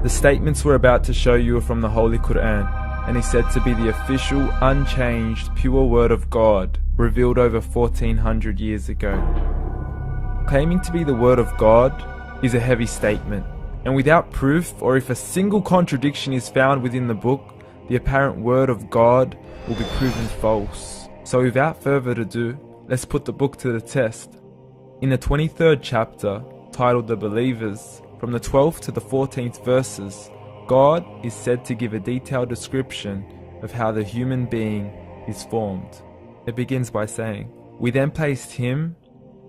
The statements we're about to show you are from the Holy Quran, and is said to be the official, unchanged, pure word of God, revealed over 1400 years ago. Claiming to be the word of God is a heavy statement, and without proof, or if a single contradiction is found within the book, the apparent word of God will be proven false. So without further ado, let's put the book to the test. In the 23rd chapter, titled The Believers, from the 12th to the 14th verses, God is said to give a detailed description of how the human being is formed. It begins by saying, "We then placed him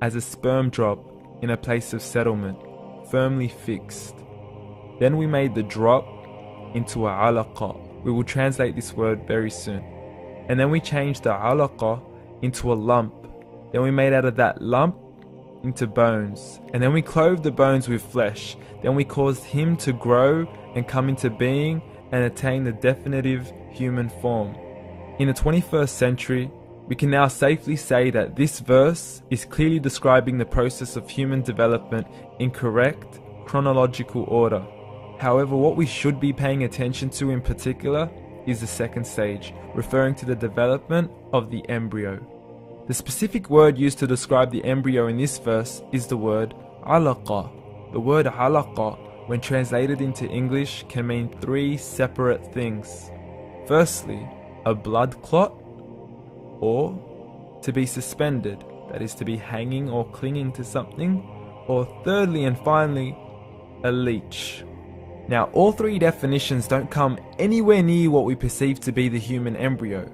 as a sperm drop in a place of settlement, firmly fixed. Then we made the drop into a alaqa." We will translate this word very soon. "And then we changed the alaqa into a lump. Then we made out of that lump into bones. And then we clothed the bones with flesh. Then we caused him to grow and come into being and attain the definitive human form." In the 21st century, we can now safely say that this verse is clearly describing the process of human development in correct chronological order. However, what we should be paying attention to in particular is the second stage, referring to the development of the embryo. The specific word used to describe the embryo in this verse is the word alaqa. The word alaqa, when translated into English, can mean three separate things. Firstly, a blood clot, or to be suspended, that is to be hanging or clinging to something, or thirdly and finally, a leech. Now, all three definitions don't come anywhere near what we perceive to be the human embryo.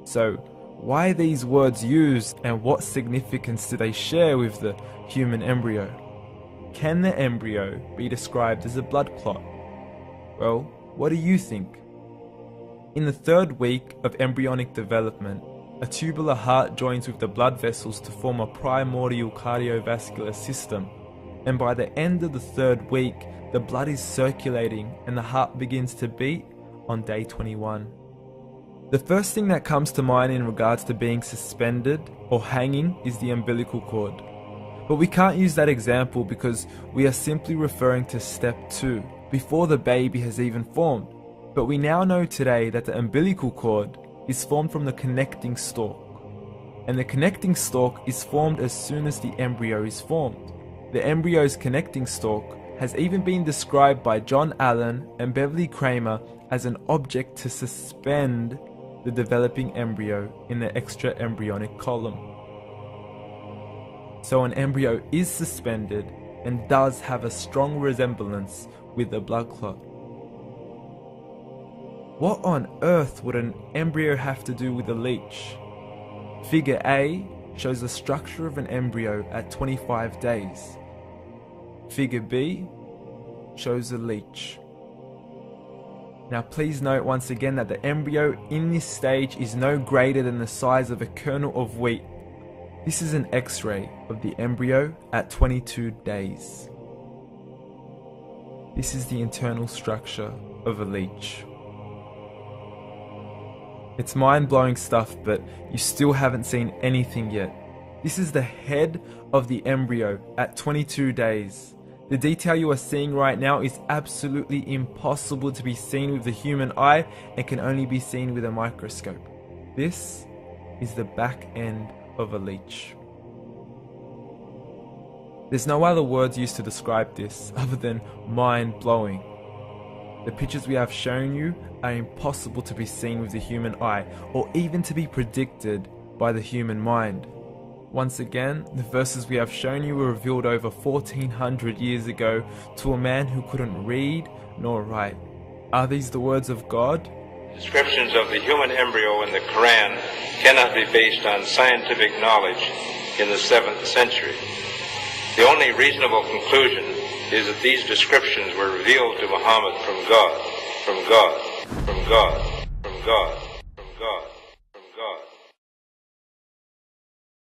So, why are these words used, and what significance do they share with the human embryo? Can the embryo be described as a blood clot? Well, what do you think? In the 3rd week of embryonic development, a tubular heart joins with the blood vessels to form a primordial cardiovascular system, and by the end of the 3rd week, the blood is circulating and the heart begins to beat on day 21. The first thing that comes to mind in regards to being suspended or hanging is the umbilical cord. But we can't use that example because we are simply referring to step 2, before the baby has even formed. But we now know today that the umbilical cord is formed from the connecting stalk. And the connecting stalk is formed as soon as the embryo is formed. The embryo's connecting stalk has even been described by John Allen and Beverly Kramer as an object to suspend the developing embryo in the extra-embryonic column. So an embryo is suspended and does have a strong resemblance with a blood clot. What on earth would an embryo have to do with a leech? Figure A shows the structure of an embryo at 25 days. Figure B shows a leech. Now please note once again that the embryo in this stage is no greater than the size of a kernel of wheat. This is an X-ray of the embryo at 22 days. This is the internal structure of a leech. It's mind-blowing stuff, but you still haven't seen anything yet. This is the head of the embryo at 22 days. The detail you are seeing right now is absolutely impossible to be seen with the human eye and can only be seen with a microscope. This is the back end of a leech. There's no other words used to describe this other than mind-blowing. The pictures we have shown you are impossible to be seen with the human eye or even to be predicted by the human mind. Once again, the verses we have shown you were revealed over 1400 years ago to a man who couldn't read nor write. Are these the words of God? Descriptions of the human embryo in the Quran cannot be based on scientific knowledge in the 7th century. The only reasonable conclusion is that these descriptions were revealed to Muhammad from God, from God, from God, from God.